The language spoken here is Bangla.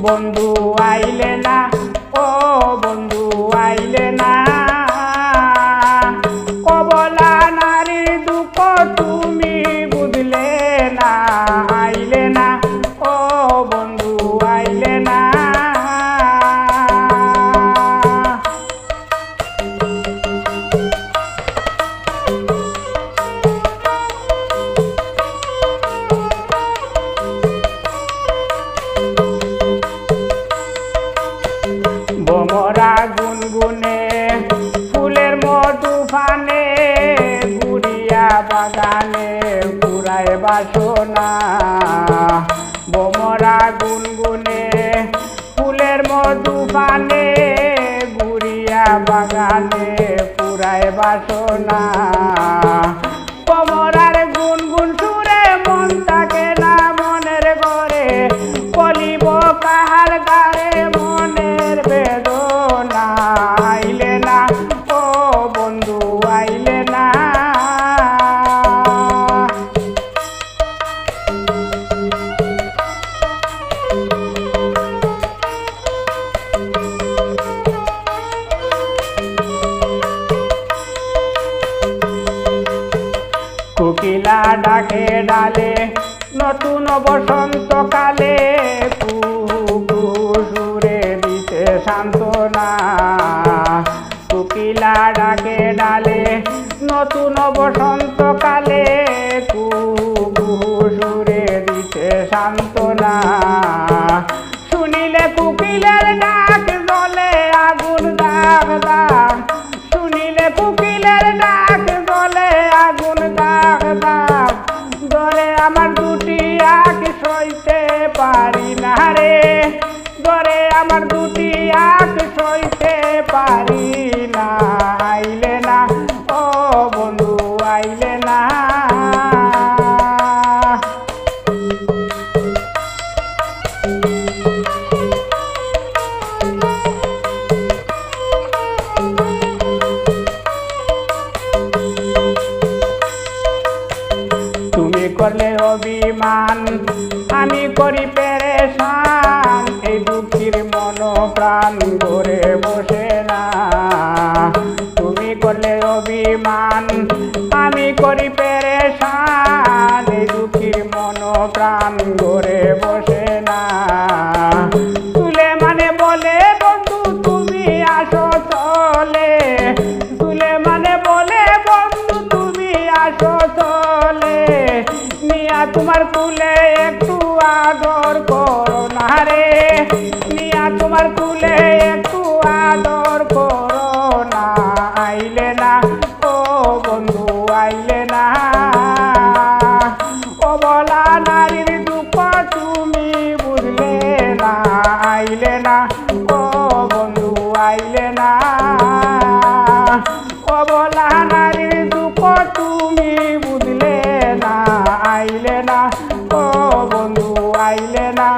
বন্ধু আইলে না, ও বন্ধু আইলে না। অবলা নারীর দুঃখ তুমি বুঝলে না, আইলে না, ও বন্ধু আইলে না। ভ্রমরা গুনগুনে ফুলের মধু ফানে, গুড়িয়া বাগানে পুরায় বাসনা। ভ্রমরা গুনগুনে ফুলের মধু ফানে, গুড়িয়া বাগানে পুরায় বাসনা। ভ্রমরার গুনগুন সুরে মন থাকে না মনের ঘরে, বলিব কাহার গারে মনের বেদনা। আইলে না, ও বন্ধু আইলে না। কোকিলা ডাকে ডালে নতুন বসন্তকালে, কুহু সুরে দিতে সান্ত্বনা। কোকিলা ডাকে ডালে নতুন বসন্তকালে, কুহু সুরে দিতে সান্ত্বনা। শুনিলে কোকিলের ডাক জ্বলে আগুন দাগ দাগ, শুনিলে কোকিলের ডাক জ্বলে আগুন দাগ দাগ। ধরে আমার দুটি আঁখ সইতে পারি না রে, ধরে আমার দুটি আঁখ সইতে পারি না। আইলে না, ও বন্ধু আইলে না। তুমি করলে অভিমান, আমি করি পেরেশান, এই দুঃখীর মন প্রাণ ভরে বসে না। তুমি করলে অভিমান, আমি করি পেরেশান, এই দুঃখীর মন প্রাণ ভরে বসে না। সুলেমানে বলে বন্ধু তুমি আসো চলে, সুলেমানে বলে বন্ধু তুমি আসো চলে। নিয়া তোমার কুলে একটু আদর করো না রে, নিয়া তোমার কুলে একটু আদর করো না। আইলে না, ও বন্ধু আইলে না। অবলা নারীর দুঃখ তুমি বুঝলে না, আইলে না, ও বন্ধু আইলে না। অবলা নারীর দুঃখ তুমি বুঝলে না, আইলে না, ও বন্ধু আইলে না।